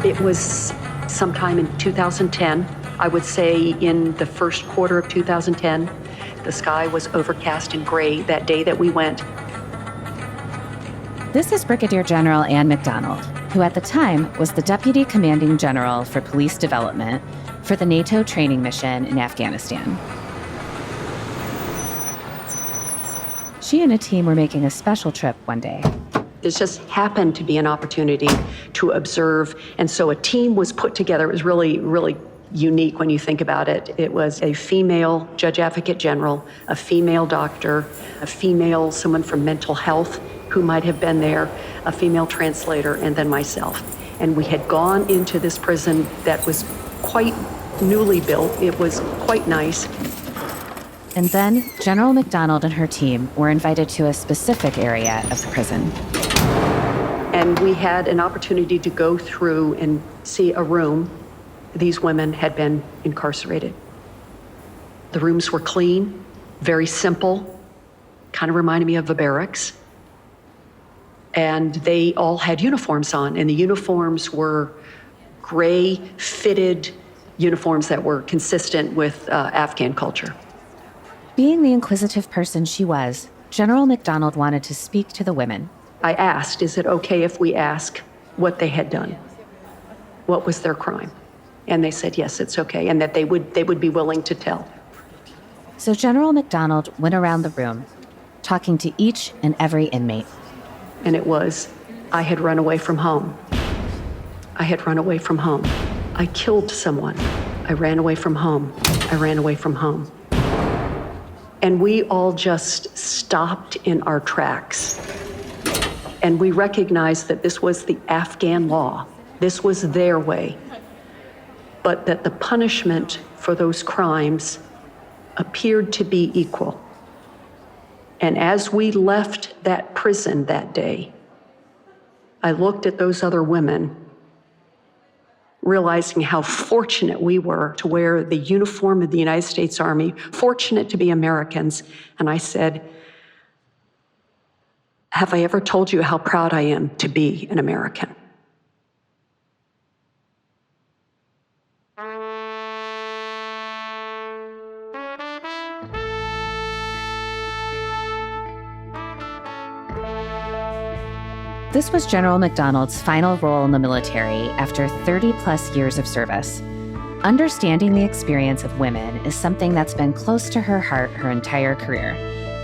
It was sometime in 2010. I would say in the first quarter of 2010. The sky was overcast and gray that day that we went. This is Brigadier General Ann Macdonald, who at the time was the Deputy Commanding General for Police Development for the NATO training mission in Afghanistan. She and a team were making a special trip one day. It just happened to be an opportunity to observe, and so a team was put together. It was really, really unique when you think about it. It was a female Judge Advocate General, a female doctor, a female, someone from mental health who might have been there, a female translator, and then myself. And we had gone into this prison that was quite newly built. It was quite nice. And then General Macdonald and her team were invited to a specific area of the prison. And we had an opportunity to go through and see a room. These women had been incarcerated. The rooms were clean, very simple, kind of reminded me of the barracks. And they all had uniforms on, and the uniforms were gray, fitted uniforms that were consistent with Afghan culture. Being the inquisitive person she was, General Macdonald wanted to speak to the women. I asked, is it okay if we ask what they had done? What was their crime? And they said, yes, it's okay, and that they would be willing to tell. So General Macdonald went around the room, talking to each and every inmate. And it was, I had run away from home. I had run away from home. I killed someone. I ran away from home. I ran away from home. And we all just stopped in our tracks. And we recognized that this was the Afghan law. This was their way. But that the punishment for those crimes appeared to be equal. And as we left that prison that day, I looked at those other women, realizing how fortunate we were to wear the uniform of the United States Army, fortunate to be Americans. And I said, have I ever told you how proud I am to be an American? This was General Macdonald's final role in the military after 30-plus years of service. Understanding the experience of women is something that's been close to her heart her entire career,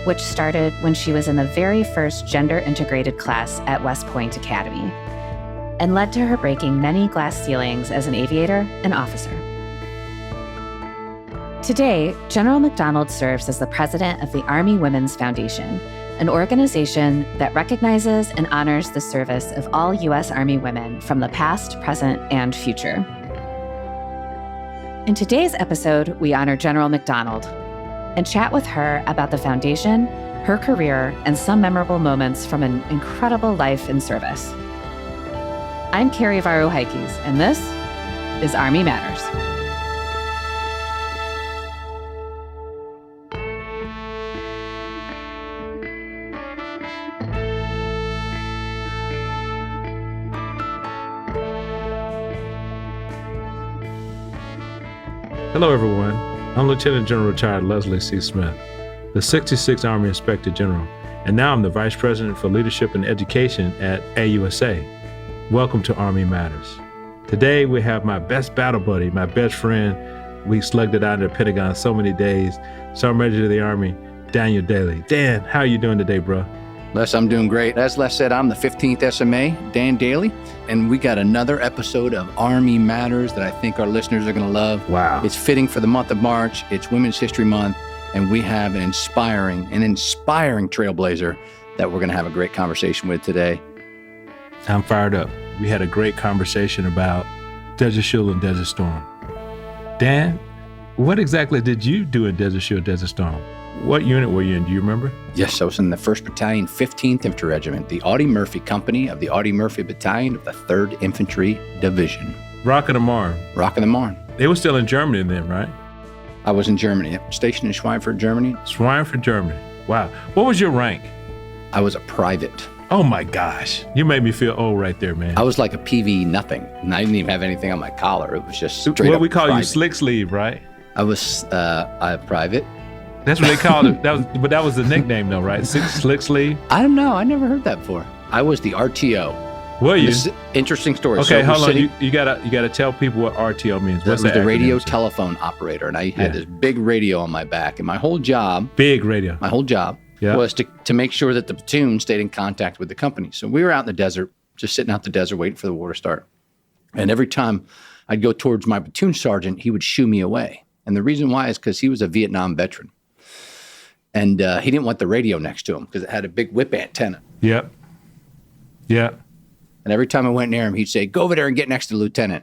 which started when she was in the very first gender-integrated class at West Point Academy, and led to her breaking many glass ceilings as an aviator and officer. Today, General Macdonald serves as the president of the Army Women's Foundation, an organization that recognizes and honors the service of all U.S. Army women from the past, present, and future. In today's episode, we honor General Macdonald and chat with her about the foundation, her career, and some memorable moments from an incredible life in service. I'm Carrie Varuhaikis, and this is Army Matters. Hello, everyone. I'm Lieutenant General Retired Leslie C. Smith, the 66th Army Inspector General, and now I'm the Vice President for Leadership and Education at AUSA. Welcome to Army Matters. Today, we have my best battle buddy, my best friend. We slugged it out in the Pentagon so many days. Sergeant Major of the Army, Daniel Dailey. Dan, how are you doing today, bro? Les, I'm doing great. As Les said, I'm the 15th SMA, Dan Dailey, and we got another episode of Army Matters that I think our listeners are going to love. Wow. It's fitting for the month of March. It's Women's History Month, and we have an inspiring trailblazer that we're going to have a great conversation with today. I'm fired up. We had a great conversation about Desert Shield and Desert Storm. Dan, what exactly did you do in Desert Shield, Desert Storm? What unit were you in? Do you remember? Yes, I was in the 1st Battalion, 15th Infantry Regiment, the Audie Murphy Company of the Audie Murphy Battalion of the 3rd Infantry Division. Rock of the Marne. Rock of the Marne. They were still in Germany then, right? I was in Germany, stationed in Schweinfurt, Germany. Schweinfurt, Germany. Wow. What was your rank? I was a private. Oh my gosh. You made me feel old right there, man. I was like a PV nothing, and I didn't even have anything on my collar. It was just straight What up we call private. you, slick sleeve, right? I was private. That's what they called it. But that was the nickname, though, right? Slick sleeve. I don't know. I never heard that before. I was the RTO. Were you? This is interesting story. Okay, So hold on. sitting- You gotta tell people what RTO means. That What's was the radio acronym? telephone operator, and I had Yeah. this big radio on my back, and my whole job Big radio. Yeah. was to make sure that the platoon stayed in contact with the company. So we were out in the desert, just sitting out in the desert waiting for the war to start. And every time I'd go towards my platoon sergeant, he would shoo me away. And the reason why is because he was a Vietnam veteran. And he didn't want the radio next to him because it had a big whip antenna. Yep. Yep. And every time I went near him, he'd say, "Go over there and get next to the lieutenant."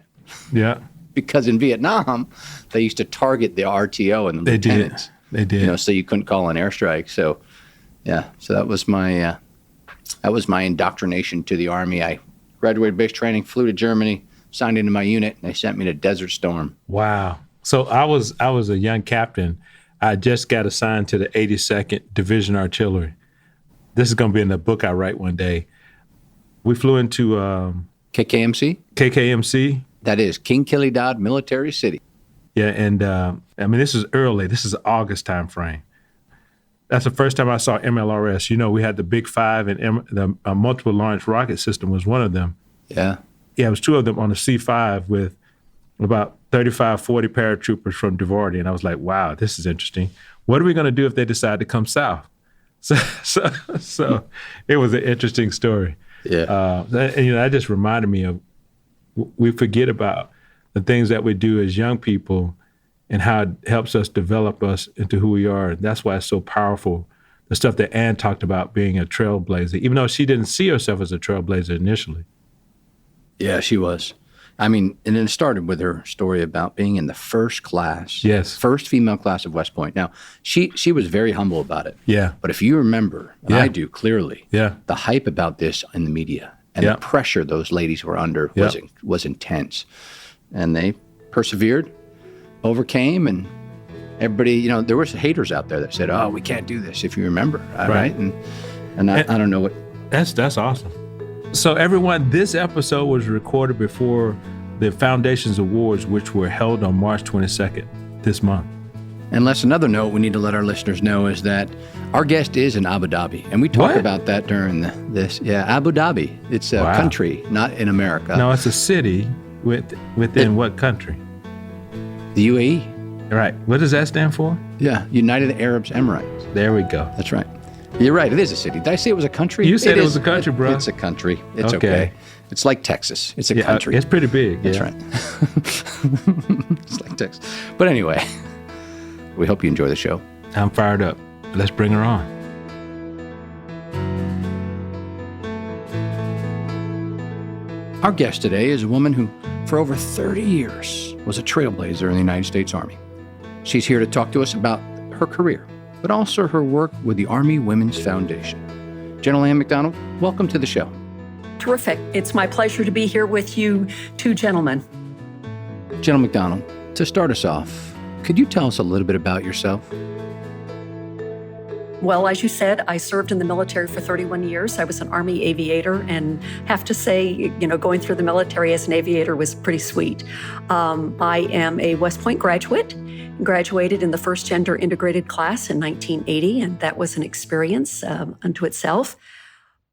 Yeah. Because in Vietnam, they used to target the RTO and the They did. lieutenants. They did. You know, so you couldn't call an airstrike. So, yeah, so that was my indoctrination to the Army. I graduated base training, flew to Germany, signed into my unit, and they sent me to Desert Storm. Wow. So I was a young captain. I just got assigned to the 82nd Division Artillery. This is going to be in the book I write one day. We flew into KKMC? KKMC. That is King Kilidad Military City. Yeah, and I mean, this is early. This is August time frame. That's the first time I saw MLRS. You know, we had the Big Five, and the multiple launch rocket system was one of them. Yeah. Yeah, it was two of them on the C5 with about 35, 40 paratroopers from DuVernay. And I was like, wow, this is interesting. What are we going to do if they decide to come south? So it was an interesting story. Yeah. And, you know, that just reminded me of, we forget about the things that we do as young people and how it helps us develop us into who we are. That's why it's so powerful. The stuff that Ann talked about being a trailblazer, even though she didn't see herself as a trailblazer initially. Yeah, she was. I mean, and then it started with her story about being in the first class. Yes. First female class of West Point. Now, she was very humble about it. Yeah. But if you remember, and Yeah. I do clearly, Yeah. the hype about this in the media and Yeah. the pressure those ladies were under Yeah. was intense. And they persevered, overcame, and everybody, you know, there was haters out there that said, "Oh, we can't do this," if you remember. All Right. right. And I don't know what. That's awesome. So everyone, this episode was recorded before the Foundations Awards, which were held on March 22nd this month. And less another note we need to let our listeners know is that our guest is in Abu Dhabi. And we talked What? about that during this. Yeah, Abu Dhabi. It's a Wow. country, not in America. No, it's a city within what country? The UAE. Right. What does that stand for? Yeah, United Arab Emirates. There we go. That's right. You're right. It is a city. Did I say it was a country? You said it is. was a country, bro. It's a country. It's Okay. okay. It's like Texas. It's a Yeah, country. it's pretty big. That's yeah. right. It's like Texas. But anyway, we hope you enjoy the show. I'm fired up. Let's bring her on. Our guest today is a woman who, for over 30 years, was a trailblazer in the United States Army. She's here to talk to us about her career, but also her work with the Army Women's Foundation. General Ann Macdonald, welcome to the show. Terrific. It's my pleasure to be here with you two gentlemen. General Macdonald, to start us off, could you tell us a little bit about yourself? Well, as you said, I served in the military for 31 years. I was an Army aviator, and have to say, you know, going through the military as an aviator was pretty sweet. I am a West Point graduate, graduated in the first gender integrated class in 1980, and that was an experience unto itself.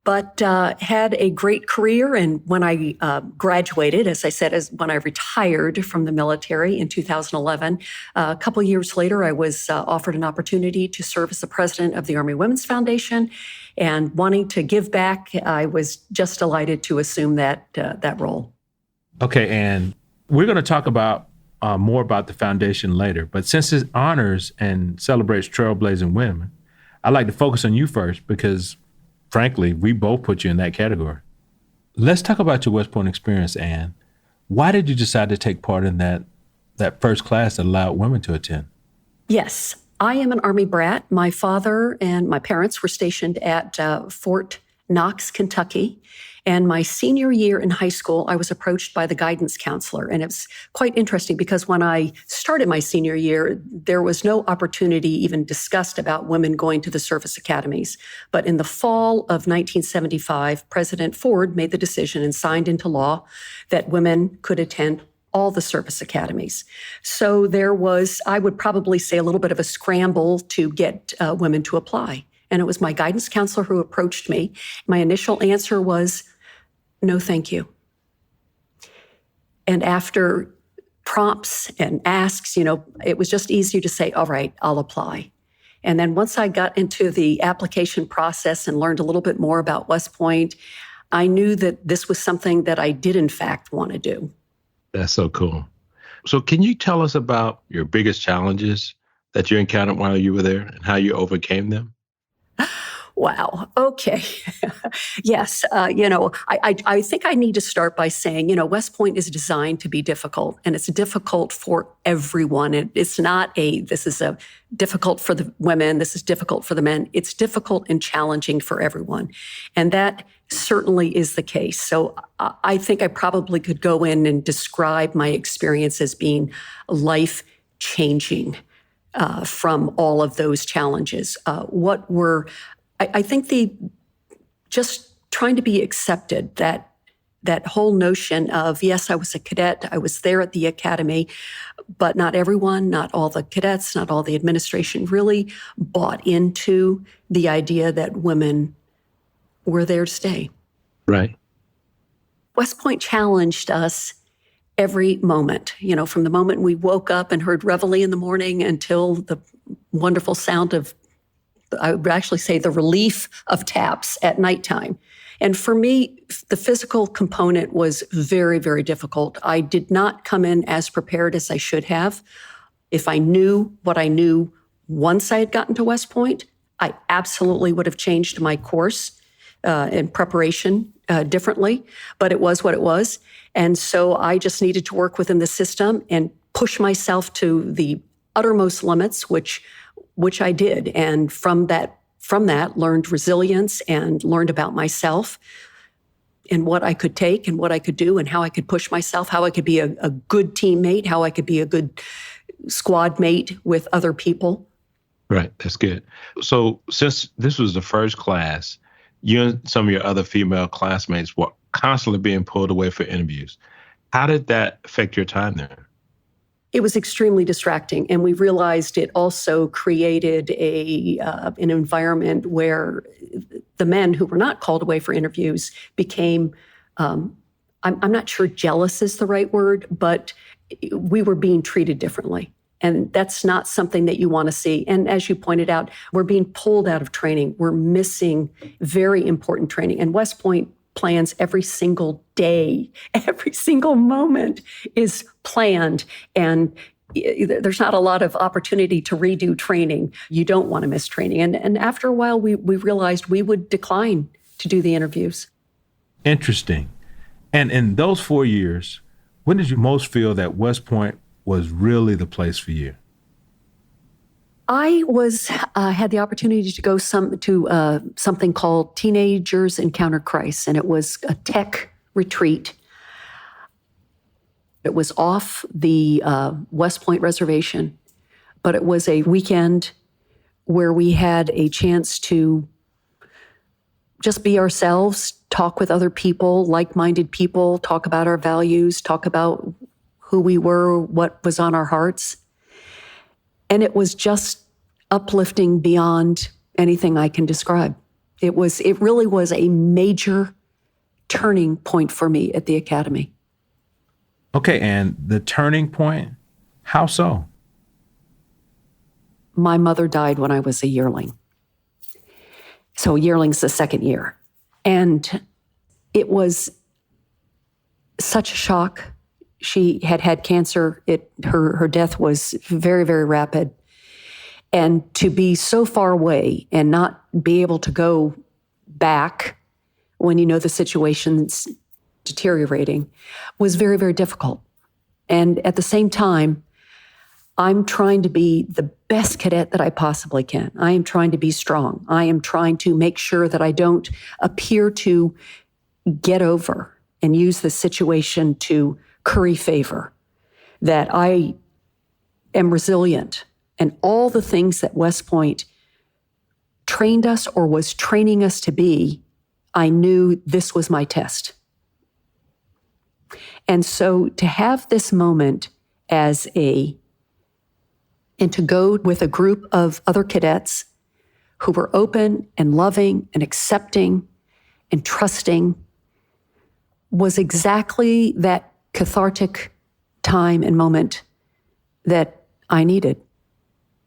But had a great career, and when I graduated, as I said, when I retired from the military in 2011, a couple years later, I was offered an opportunity to serve as the president of the Army Women's Foundation, and wanting to give back, I was just delighted to assume that role. Okay, and we're going to talk about more about the foundation later, but since it honors and celebrates trailblazing women, I'd like to focus on you first because frankly, we both put you in that category. Let's talk about your West Point experience, Ann. Why did you decide to take part in that first class that allowed women to attend? Yes, I am an Army brat. My father and my parents were stationed at Fort Knox, Kentucky. And my senior year in high school, I was approached by the guidance counselor. And it's quite interesting because when I started my senior year, there was no opportunity even discussed about women going to the service academies. But in the fall of 1975, President Ford made the decision and signed into law that women could attend all the service academies. So there was, I would probably say, a little bit of a scramble to get women to apply. And it was my guidance counselor who approached me. My initial answer was, no, thank you. And after prompts and asks, it was just easier to say, all right, I'll apply. And then once I got into the application process and learned a little bit more about West Point, I knew that this was something that I did in fact want to do. That's so cool. So can you tell us about your biggest challenges that you encountered while you were there and how you overcame them? Wow. Okay. Yes. I think I need to start by saying, West Point is designed to be difficult, and it's difficult for everyone. It's not this is a difficult for the women, this is difficult for the men. It's difficult and challenging for everyone. And that certainly is the case. So I think I probably could go in and describe my experience as being life-changing from all of those challenges. I think just trying to be accepted, that whole notion of, yes, I was a cadet, I was there at the academy, but not everyone, not all the cadets, not all the administration really bought into the idea that women were there to stay. Right. West Point challenged us every moment, from the moment we woke up and heard reveille in the morning until the wonderful sound of, I would actually say, the relief of taps at nighttime. And for me, the physical component was very, very difficult. I did not come in as prepared as I should have. If I knew what I knew once I had gotten to West Point, I absolutely would have changed my course and preparation differently, but it was what it was. And so I just needed to work within the system and push myself to the uttermost limits, which I did. And from that, learned resilience and learned about myself and what I could take and what I could do and how I could push myself, how I could be a good teammate, how I could be a good squad mate with other people. Right. That's good. So since this was the first class, you and some of your other female classmates were constantly being pulled away for interviews. How did that affect your time there? It was extremely distracting, and we realized it also created an environment where the men who were not called away for interviews became, I'm not sure jealous is the right word, but we were being treated differently. And that's not something that you want to see. And as you pointed out, we're being pulled out of training. We're missing very important training. And West Point plans every single day. Every single moment is planned. And there's not a lot of opportunity to redo training. You don't want to miss training. And after a while, we realized we would decline to do the interviews. Interesting. And in those 4 years, when did you most feel that West Point was really the place for you? I had the opportunity to go to something called Teenagers Encounter Christ, and it was a tech retreat. It was off the West Point reservation, but it was a weekend where we had a chance to just be ourselves, talk with other people, like-minded people, talk about our values, talk about who we were, what was on our hearts. And it was just uplifting beyond anything I can describe. It really was a major turning point for me at the academy. Okay, and the turning point, how so? My mother died when I was a yearling. So yearling's the second year. And it was such a shock. She had cancer. Her death was very, very rapid. And to be so far away and not be able to go back when you know the situation's deteriorating was very, very difficult. And at the same time, I'm trying to be the best cadet that I possibly can. I am trying to be strong. I am trying to make sure that I don't appear to get over and use the situation to curry favor, that I am resilient, and all the things that West Point trained us or was training us to be. I knew this was my test. And so to have this moment and to go with a group of other cadets who were open and loving and accepting and trusting was exactly that cathartic time and moment that I needed.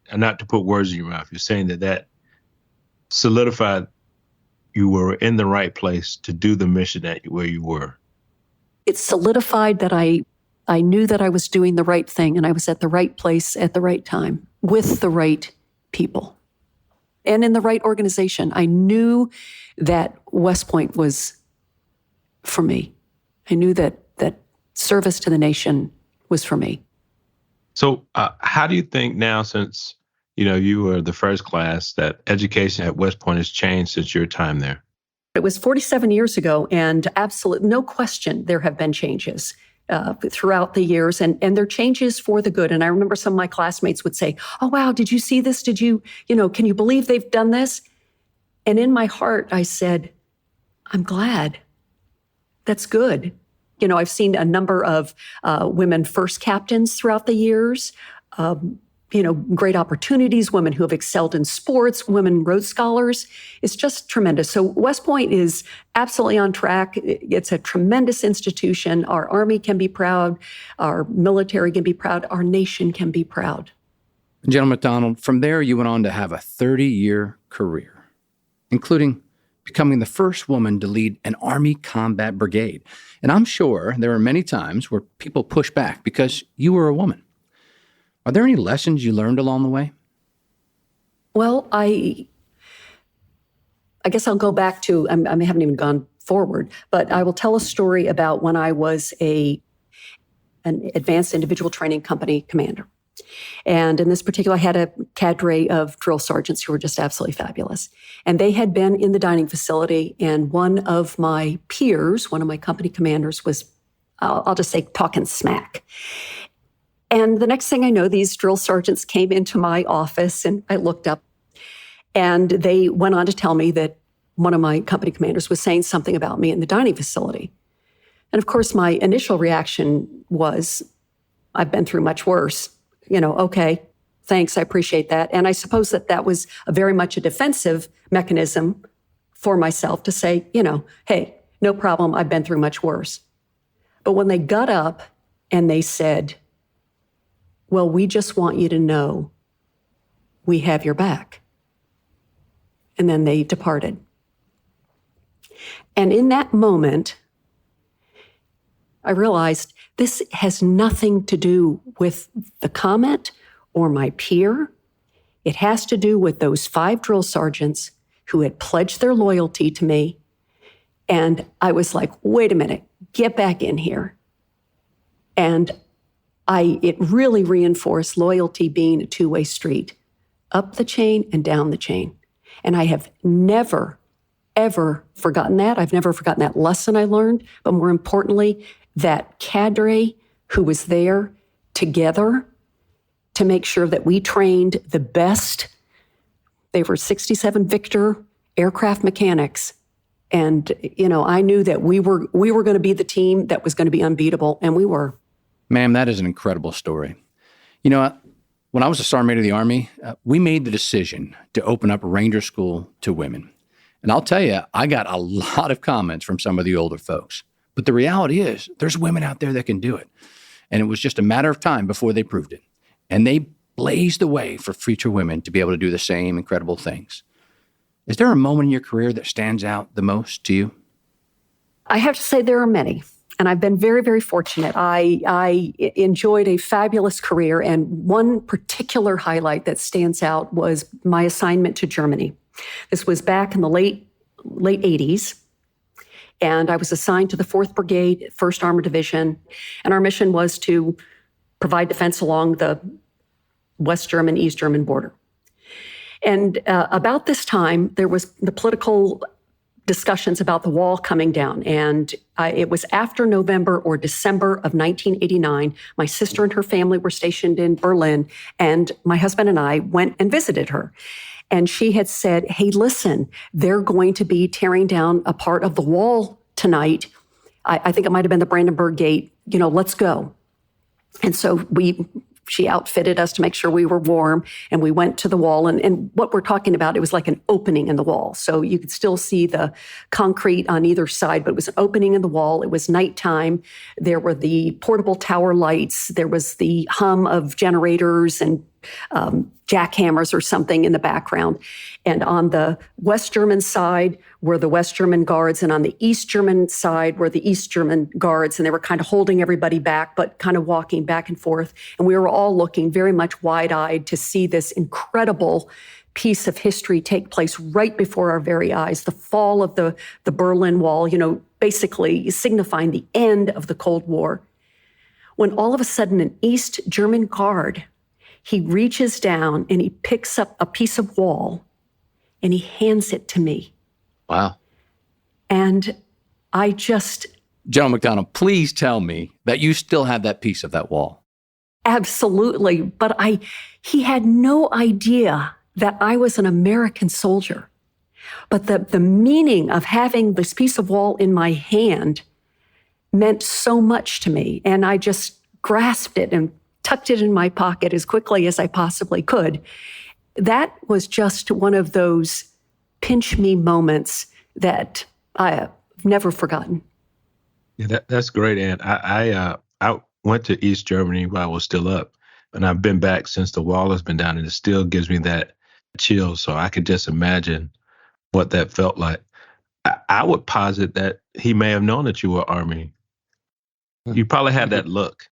And not to put words in your mouth, you're saying that solidified you were in the right place to do the mission where you were. It solidified that I knew that I was doing the right thing, and I was at the right place at the right time with the right people and in the right organization. I knew that West Point was for me. I knew that service to the nation was for me. So how do you think now, since you were the first class, that education at West Point has changed since your time there? It was 47 years ago, and absolutely no question there have been changes throughout the years, and they're changes for the good. And I remember some of my classmates would say, "Oh, wow, did you see this? Did you, can you believe they've done this?" And in my heart, I said, "I'm glad. That's good." I've seen a number of women first captains throughout the years, great opportunities, women who have excelled in sports, women Rhodes Scholars. It's just tremendous. So West Point is absolutely on track. It's a tremendous institution. Our Army can be proud. Our military can be proud. Our nation can be proud. General Macdonald, from there you went on to have a 30-year career, including becoming the first woman to lead an Army combat brigade. And I'm sure there were many times where people pushed back because you were a woman. Are there any lessons you learned along the way? Well, I guess I'll go back to, I haven't even gone forward, but I will tell a story about when I was an advanced individual training company commander. And in this particular, I had a cadre of drill sergeants who were just absolutely fabulous. And they had been in the dining facility, and one of my peers, one of my company commanders, was, I'll just say, talking smack. And the next thing I know, these drill sergeants came into my office, and I looked up, and they went on to tell me that one of my company commanders was saying something about me in the dining facility. And of course, my initial reaction was, I've been through much worse. Okay, thanks, I appreciate that. And I suppose that was very much a defensive mechanism for myself to say, hey, no problem, I've been through much worse. But when they got up and they said, well, we just want you to know we have your back. And then they departed. And in that moment, I realized this has nothing to do with the comment or my peer. It has to do with those 5 drill sergeants who had pledged their loyalty to me. And I was like, wait a minute, get back in here. And it really reinforced loyalty being a two-way street, up the chain and down the chain. And I have never, ever forgotten that. I've never forgotten that lesson I learned, but more importantly, that cadre who was there together to make sure that we trained the best. They were 67 Victor aircraft mechanics. And, I knew that we were going to be the team that was going to be unbeatable, and we were. Ma'am, that is an incredible story. When I was a Sergeant Major of the Army, we made the decision to open up Ranger School to women. And I'll tell you, I got a lot of comments from some of the older folks. But the reality is, there's women out there that can do it. And it was just a matter of time before they proved it. And they blazed the way for future women to be able to do the same incredible things. Is there a moment in your career that stands out the most to you? I have to say there are many. And I've been very, very fortunate. I enjoyed a fabulous career. And one particular highlight that stands out was my assignment to Germany. This was back in the late 80s. And I was assigned to the 4th Brigade, 1st Armored Division. And our mission was to provide defense along the West German, East German border. And about this time, there was the political discussions about the wall coming down. And it was after November or December of 1989. My sister and her family were stationed in Berlin, and my husband and I went and visited her. And she had said, hey, listen, they're going to be tearing down a part of the wall tonight. I think it might have been the Brandenburg Gate. Let's go. And so she outfitted us to make sure we were warm, and we went to the wall. And what we're talking about, it was like an opening in the wall. So you could still see the concrete on either side, but it was an opening in the wall. It was nighttime. There were the portable tower lights. There was the hum of generators and jackhammers or something in the background. And on the West German side were the West German guards, and on the East German side were the East German guards, and they were kind of holding everybody back, but kind of walking back and forth. And we were all looking very much wide-eyed to see this incredible piece of history take place right before our very eyes, the fall of the Berlin Wall, basically signifying the end of the Cold War. When all of a sudden an East German guard, he reaches down and he picks up a piece of wall and he hands it to me. Wow. And I just... General Macdonald, please tell me that you still have that piece of that wall. Absolutely. But he had no idea that I was an American soldier. But the meaning of having this piece of wall in my hand meant so much to me. And I just grasped it and tucked it in my pocket as quickly as I possibly could. That was just one of those pinch me moments that I've never forgotten. Yeah, that's great, Ann. I went to East Germany while I was still up, and I've been back since the wall has been down, and it still gives me that chill. So I could just imagine what that felt like. I would posit that he may have known that you were Army. You probably had that look.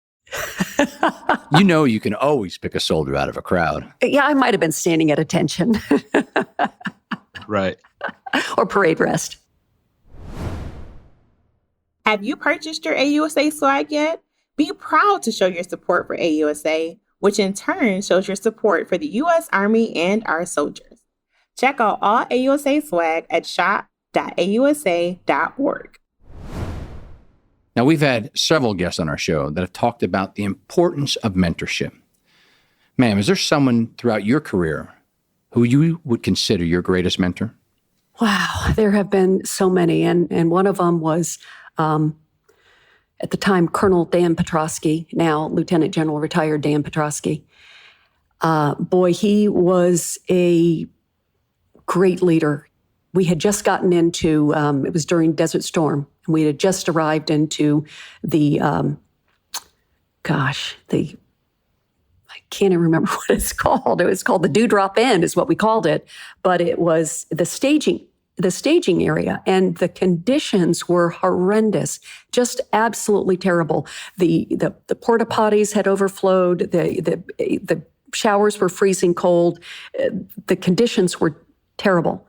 You can always pick a soldier out of a crowd. Yeah, I might have been standing at attention. Right. Or parade rest. Have you purchased your AUSA swag yet? Be proud to show your support for AUSA, which in turn shows your support for the U.S. Army and our soldiers. Check out all AUSA swag at shop.ausa.org. Now, we've had several guests on our show that have talked about the importance of mentorship. Ma'am, is there someone throughout your career who you would consider your greatest mentor? Wow, there have been so many. And one of them was, at the time, Colonel Dan Petrosky, now Lieutenant General retired Dan Petrosky. Boy, he was a great leader. We had just gotten into, it was during Desert Storm, and we had just arrived into the, I can't even remember what it's called. It was called the Dewdrop Inn is what we called it, but it was the staging area, and the conditions were horrendous, just absolutely terrible. The porta potties had overflowed, the showers were freezing cold, the conditions were terrible.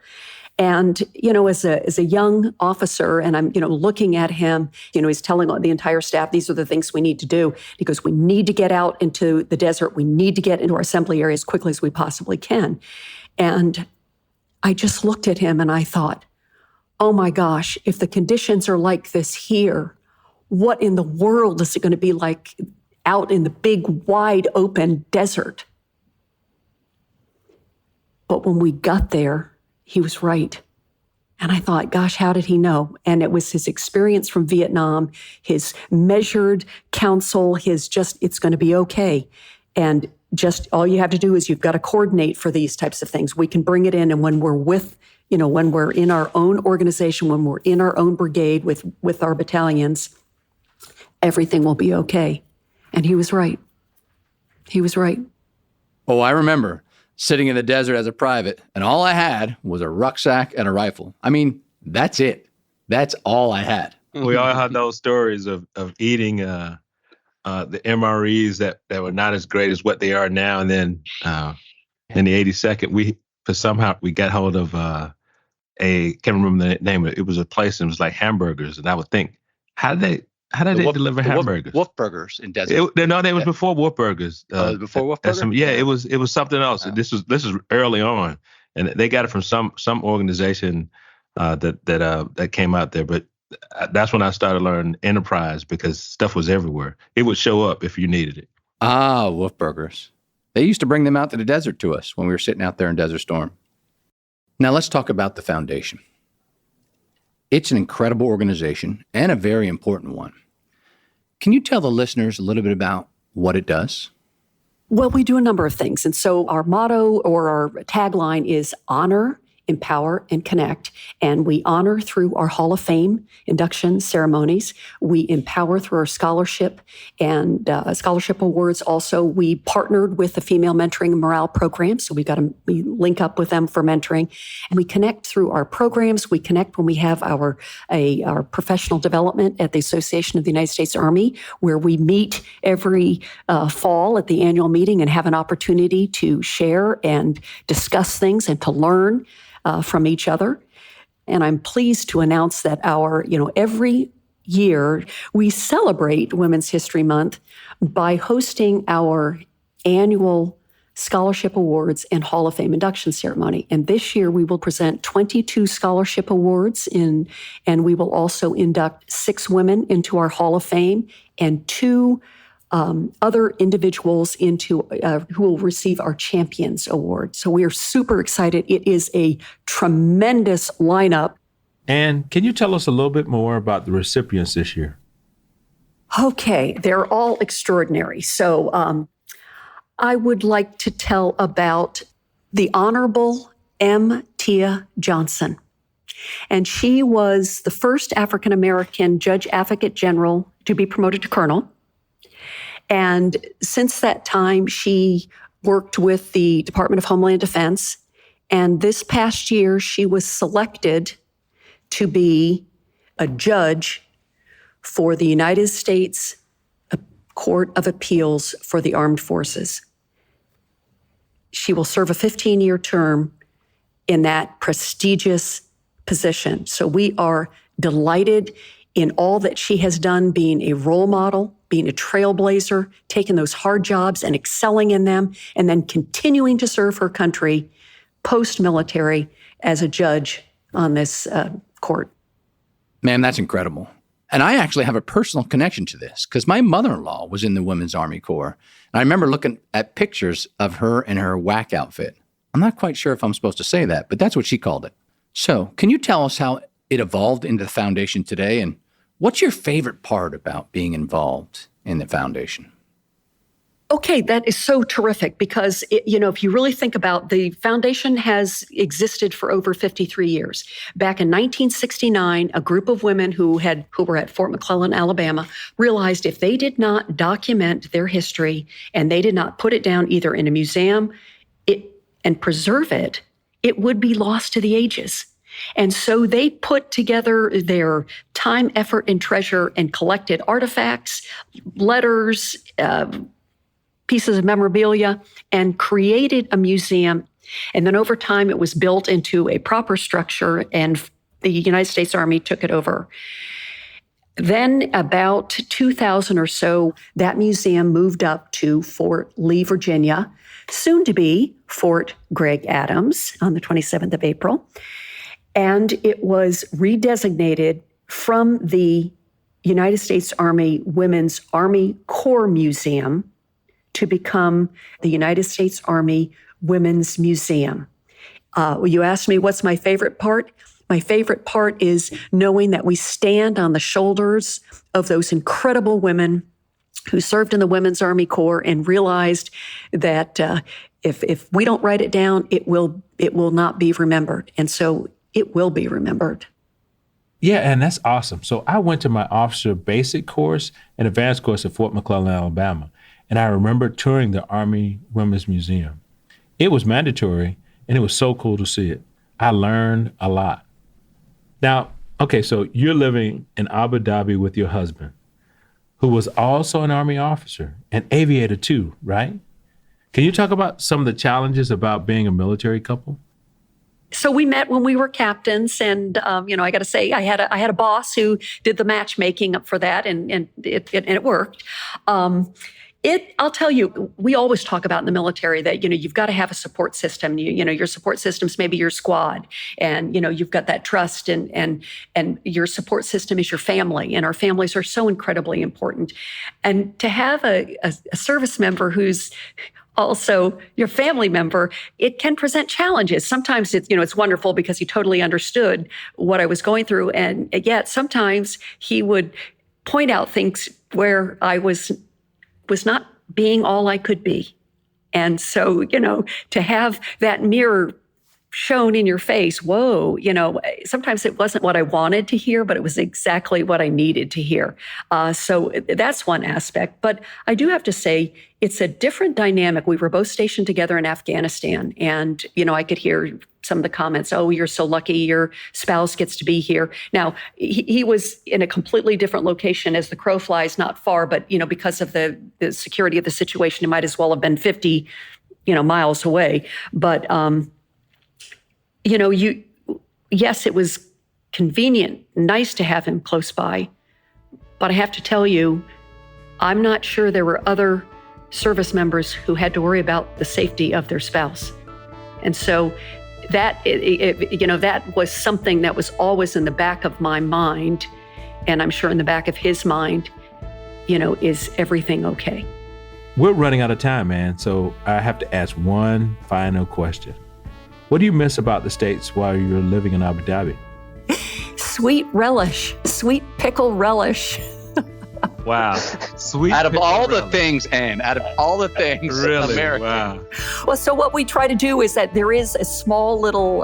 And, as a young officer, and I'm, looking at him, he's telling the entire staff, these are the things we need to do. He goes, we need to get out into the desert. We need to get into our assembly area as quickly as we possibly can. And I just looked at him and I thought, oh my gosh, if the conditions are like this here, what in the world is it going to be like out in the big, wide open desert? But when we got there, he was right. And I thought, gosh, how did he know? And it was his experience from Vietnam, his measured counsel, it's going to be okay. And just all you have to do is you've got to coordinate for these types of things. We can bring it in. And when we're when we're in our own organization, when we're in our own brigade with our battalions, everything will be okay. And he was right. He was right. Oh, I remember sitting in the desert as a private, and all I had was a rucksack and a rifle. I mean, that's it. That's all I had. We all have those stories of eating the MREs that were not as great as what they are now. And then in the 82nd, we got hold of can't remember the name of it. It was a place and it was like hamburgers. And I would think, how did How did they deliver hamburgers? Wolf burgers in desert. They was before Wolf Burgers. Before Wolf Burgers? It was something else. Oh. This was early on, and they got it from some organization that came out there. But that's when I started learning enterprise, because stuff was everywhere. It would show up if you needed it. Ah, Wolf Burgers. They used to bring them out to the desert to us when we were sitting out there in Desert Storm. Now let's talk about the foundation. It's an incredible organization and a very important one. Can you tell the listeners a little bit about what it does? Well, we do a number of things. And so our motto or our tagline is honor, empower, and connect. And we honor through our Hall of Fame induction ceremonies. We empower through our scholarship and scholarship awards. Also, we partnered with the Female Mentoring and Morale Program. So we link up with them for mentoring. And we connect through our programs. We connect when we have our professional development at the Association of the United States Army, where we meet every fall at the annual meeting and have an opportunity to share and discuss things and to learn from each other. And I'm pleased to announce that every year we celebrate Women's History Month by hosting our annual scholarship awards and Hall of Fame induction ceremony. And this year we will present 22 scholarship awards and we will also induct 6 women into our Hall of Fame and 2 other individuals into who will receive our Champions Award. So we are super excited. It is a tremendous lineup. And can you tell us a little bit more about the recipients this year? Okay, they're all extraordinary. So I would like to tell about the Honorable M. Tia Johnson. And she was the first African-American Judge Advocate General to be promoted to Colonel. And since that time, she worked with the Department of Homeland Defense. And this past year, she was selected to be a judge for the United States Court of Appeals for the Armed Forces. She will serve a 15-year term in that prestigious position. So we are delighted in all that she has done, being a role model, being a trailblazer, taking those hard jobs and excelling in them, and then continuing to serve her country post-military as a judge on this court. Man, that's incredible. And I actually have a personal connection to this because my mother-in-law was in the Women's Army Corps. And I remember looking at pictures of her in her WAC outfit. I'm not quite sure if I'm supposed to say that, but that's what she called it. So can you tell us how it evolved into the foundation today, and what's your favorite part about being involved in the foundation? Okay, that is so terrific because, if you really think about the foundation has existed for over 53 years. Back in 1969, a group of women who were at Fort McClellan, Alabama, realized if they did not document their history and they did not put it down either in a museum and preserve it, it would be lost to the ages. And so they put together their time, effort, and treasure and collected artifacts, letters, pieces of memorabilia, and created a museum. And then over time, it was built into a proper structure, and the United States Army took it over. Then about 2000 or so, that museum moved up to Fort Lee, Virginia, soon to be Fort Gregg Adams on the 27th of April. And it was redesignated from the United States Army Women's Army Corps Museum to become the United States Army Women's Museum. You asked me what's my favorite part? My favorite part is knowing that we stand on the shoulders of those incredible women who served in the Women's Army Corps and realized that if we don't write it down, it will not be remembered. And so it will be remembered. Yeah, and that's awesome. So I went to my officer basic course and advanced course at Fort McClellan, Alabama. And I remember touring the Army Women's Museum. It was mandatory, and it was so cool to see it. I learned a lot. Now, okay, so you're living in Abu Dhabi with your husband, who was also an Army officer, an aviator too, right? Can you talk about some of the challenges about being a military couple? So we met when we were captains, and I got to say, I had a boss who did the matchmaking for that, and it worked. I'll tell you, we always talk about in the military that, you've got to have a support system. Your support system's maybe your squad, and, you've got that trust, and your support system is your family, and our families are so incredibly important. And to have a service member who's also your family member, it can present challenges. Sometimes it's wonderful because he totally understood what I was going through. And yet sometimes he would point out things where I was not being all I could be. And so, to have that mirror shown in your face, whoa, sometimes it wasn't what I wanted to hear, but it was exactly what I needed to hear. So that's one aspect. But I do have to say, it's a different dynamic. We were both stationed together in Afghanistan. And, I could hear some of the comments, oh, you're so lucky your spouse gets to be here. Now, he was in a completely different location as the crow flies, not far, but, because of the security of the situation, it might as well have been 50, miles away. But, yes, it was convenient, nice to have him close by. But I have to tell you, I'm not sure there were other service members who had to worry about the safety of their spouse. And so that was something that was always in the back of my mind. And I'm sure in the back of his mind, is everything okay? We're running out of time, man. So I have to ask one final question. What do you miss about the States while you're living in Abu Dhabi? Sweet relish, sweet pickle relish. Wow. Sweet. Out of all the relish. things, Ann, out of all the things, Really? America. Wow. Well, so what we try to do is that there is a small little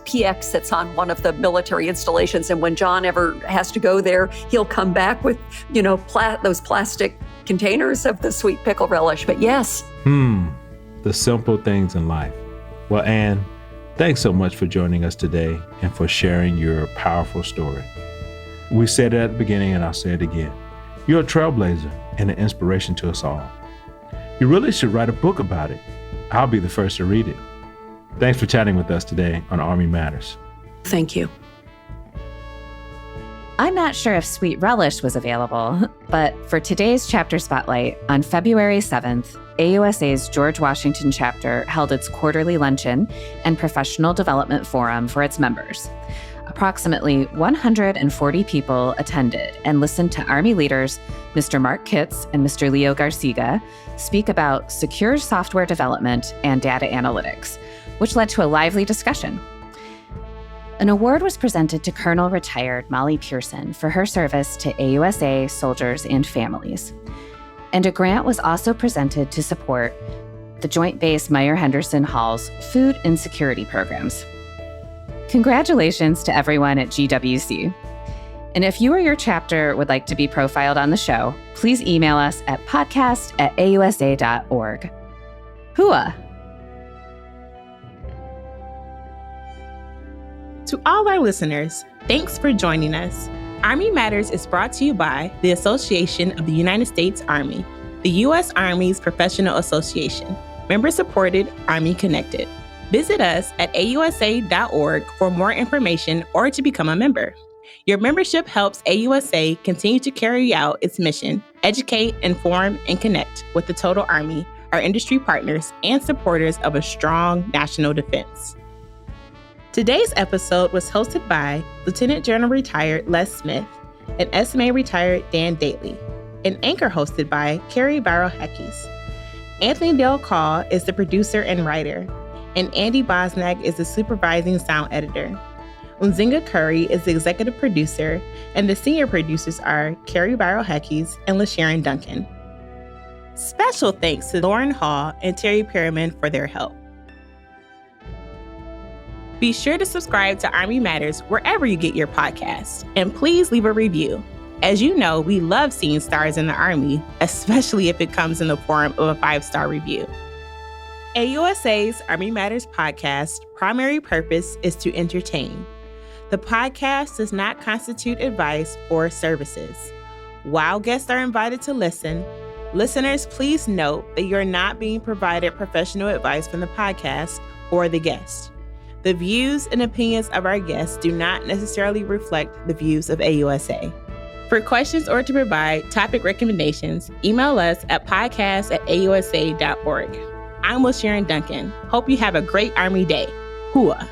PX that's on one of the military installations. And when John ever has to go there, he'll come back with, those plastic containers of the sweet pickle relish. But yes. The simple things in life. Well, Ann, thanks so much for joining us today and for sharing your powerful story. We said it at the beginning, and I'll say it again. You're a trailblazer and an inspiration to us all. You really should write a book about it. I'll be the first to read it. Thanks for chatting with us today on Army Matters. Thank you. I'm not sure if Sweet Relish was available, but for today's chapter spotlight, on February 7th, AUSA's George Washington chapter held its quarterly luncheon and professional development forum for its members. Approximately 140 people attended and listened to Army leaders Mr. Mark Kitts and Mr. Leo Garciga speak about secure software development and data analytics, which led to a lively discussion. An award was presented to Colonel Retired Molly Pearson for her service to AUSA soldiers and families. And a grant was also presented to support the Joint Base Meyer-Henderson Hall's food insecurity programs. Congratulations to everyone at GWC. And if you or your chapter would like to be profiled on the show, please email us at podcast@ausa.org. Hooah! To all our listeners, thanks for joining us. Army Matters is brought to you by the Association of the United States Army, the U.S. Army's professional association, member-supported, Army-connected. Visit us at ausa.org for more information or to become a member. Your membership helps AUSA continue to carry out its mission, educate, inform, and connect with the total Army, our industry partners, and supporters of a strong national defense. Today's episode was hosted by Lieutenant General Retired Les Smith and SMA Retired Dan Dailey, and anchor hosted by Carrie Barrow-Heckes. Anthony Del Call is the producer and writer, and Andy Bosnack is the supervising sound editor. Unzinga Curry is the executive producer, and the senior producers are Carrie Barrow-Heckes and LaSharon Duncan. Special thanks to Lauren Hall and Terry Perriman for their help. Be sure to subscribe to Army Matters wherever you get your podcasts, and please leave a review. As you know, we love seeing stars in the Army, especially if it comes in the form of a 5-star review. AUSA's Army Matters podcast primary purpose is to entertain. The podcast does not constitute advice or services. While guests are invited to listen, listeners, please note that you're not being provided professional advice from the podcast or the guest. The views and opinions of our guests do not necessarily reflect the views of AUSA. For questions or to provide topic recommendations, email us at podcast@ausa.org. I'm with Sharon Duncan. Hope you have a great Army Day. Hua.